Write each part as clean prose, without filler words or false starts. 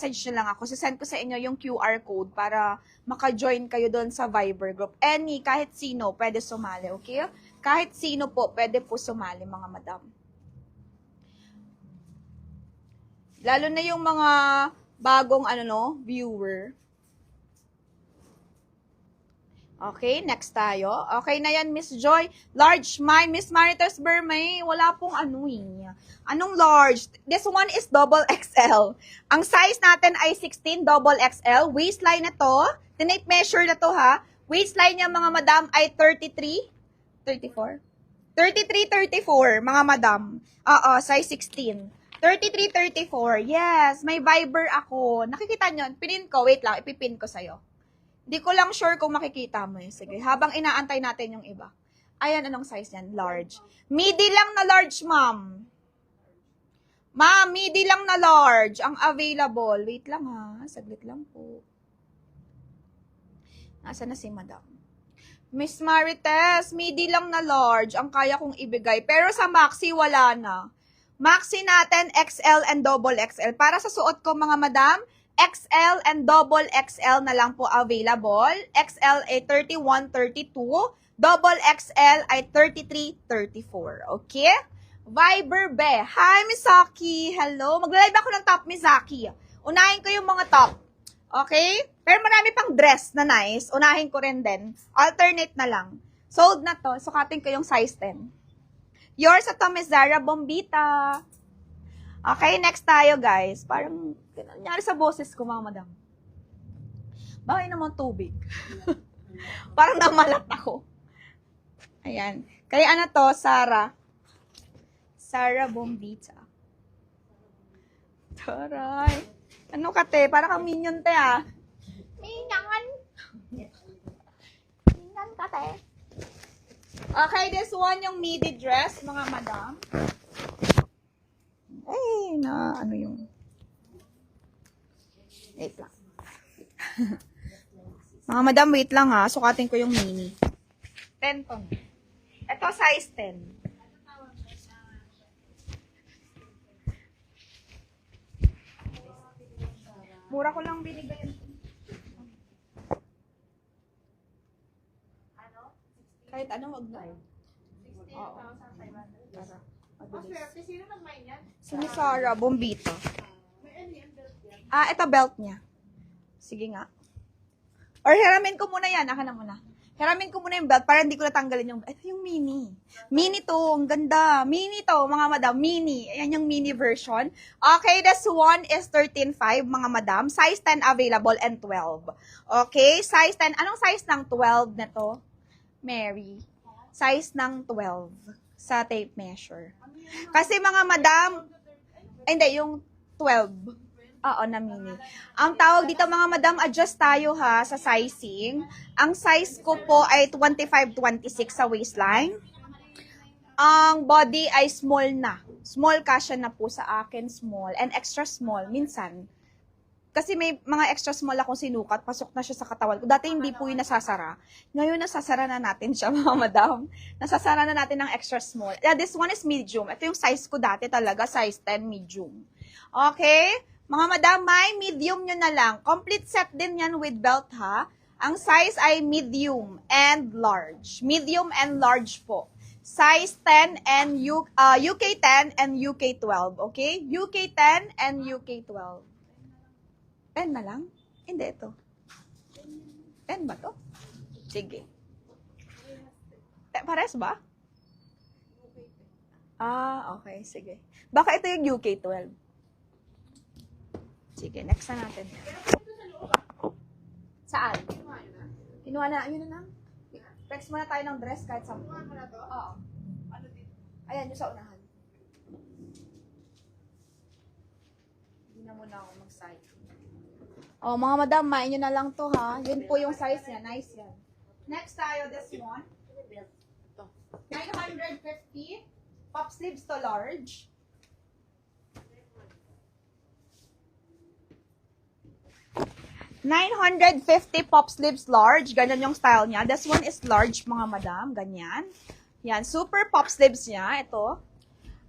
i-message nyo lang ako. Sisend ko sa inyo yung QR code para maka-join kayo doon sa Viber group. Kahit sino, pwede sumali, okay? Kahit sino po, pwede po sumali, mga madam. Lalo na yung mga bagong, viewer. Okay, next tayo. Okay na yan, Miss Joy. Large, Miss Marites Bermay. Wala pong Anong large? This one is double XL. Ang size natin ay 16 double XL. Waistline na to. Tinate measure na to, ha. Waistline niya, mga madam, ay 33, 34? 33, 34, mga madam. Size 16. 33, 34. Yes, may Viber ako. Nakikita nyo? Pinin ko. Wait lang, ipipin ko sa'yo. Di ko lang sure kung makikita mo. Sige, habang inaantay natin yung iba. Ayan, anong size yan? Large. Midi lang na large, ma'am. Ma'am, midi lang na large. Ang available. Wait lang ha. Saglit lang po. Nasaan na si madam? Miss Marites, midi lang na large. Ang kaya kong ibigay. Pero sa maxi, wala na. Maxi natin, XL and double XL. Para sa suot ko, mga madam, XL and double XL na lang po available. XL ay 31, 32. Double XL ay 33, 34. Okay? Viber be. Hi, Miss Saki. Hello. Mag-live ako ng top, Miss Saki. Unahin ko yung mga top. Okay? Pero marami pang dress na nice. Unahin ko rin din. Alternate na lang. Sold na to. Sukatin ko yung size 10. Yours ito, Miss Zara Bombita. Okay, next tayo, guys. Parang, nangyari sa boses ko, mga madam. Bakit naman tubig? Parang namalat ako. Ayan. Kaya ano to, Sara? Sara Bombita. Taray. Ano ka, te? Parang kang minion, te, ah. Minion. Minion ka, te. Okay, this one yung midi dress, mga madam. Ay, ano yung... Wait lang. Mga madam, wait lang ha. Sukatin ko yung mini. 10 to. Ito, size 10. Mura ko lang binigay. Kahit ano, wag na. Oo. Tara. Sino nag-mine yan? Si Miss Sarah Bombita. Ito belt niya. Sige nga. Or hiramin ko muna yan. Aka na muna. Hiramin ko muna yung belt para hindi ko natanggalin yung... Ito yung mini. Mini to. Ang ganda. Mini to, mga madam. Mini. Ayan yung mini version. Okay, this one is 13.5, mga madam. Size 10 available and 12. Okay, size 10. Anong size ng 12 na to? Mary. Size ng 12 sa tape measure. Kasi mga madam, hindi, yung 12. Oo, na mini. Ang tawag dito, mga madam, adjust tayo ha sa sizing. Ang size ko po ay 25-26 sa waistline. Ang body ay small na. Small kasya na po sa akin, small. And extra small, minsan. Kasi may mga extra small akong sinukat, pasok na siya sa katawan ko. Dati hindi po yung nasasara. Ngayon, nasasara na natin siya, mga madam. Nasasara na natin ng extra small. Yeah, this one is medium. Ito yung size ko dati talaga, size 10 medium. Okay? Mga madam, may medium nyo na lang. Complete set din yan with belt, ha? Ang size ay medium and large. Medium and large po. Size 10 and UK 10 and UK 12. Okay? UK 10 and UK 12. 10 na lang? Hindi, ito. 10 ba to? Sige. Pares ba? Okay. Sige. Baka ito yung UK 12. Sige, next na natin. Saan? Kinuha na. Yun na lang. Text muna tayo ng dress kahit sa... Kinuha mo na to? Oo. Ano dito? Ayan, yung sa unahan. Hindi na muna ako mag-side. Oh, mga madam, main nyo na lang to ha. Yun po yung size niya. Nice yan. Next tayo, this one. 950. Pop sleeves to large. $950 pop sleeves large. Ganyan yung style niya. This one is large, mga madam. Ganyan. Yan, super pop sleeves niya. Ito.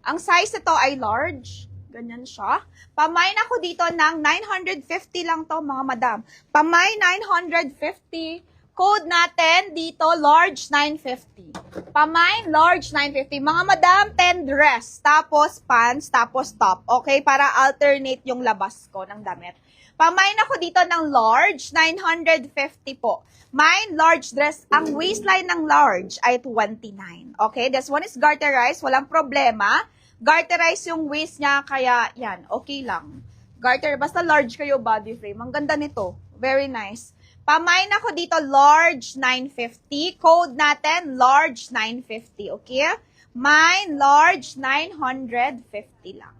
Ang size ito ay large. Ganyan siya. Pamine ako dito ng 950 lang to, mga madam. Pamine 950. Code natin dito, large 950. Pamine, large 950. Mga madam, 10 dress. Tapos pants, tapos top. Okay? Para alternate yung labas ko ng damit. Pamine ako dito ng large, 950 po. Mine, large dress. Ang waistline ng large ay 29. Okay? This one is garterized. Walang problema. Garterized yung waist niya, kaya yan, okay lang. Garter, basta large kayo body frame. Ang ganda nito. Very nice. Pamine ako dito, large 950. Code natin, large 950. Okay? Mine, large 950 lang.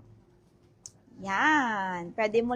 Yan. Pwede mo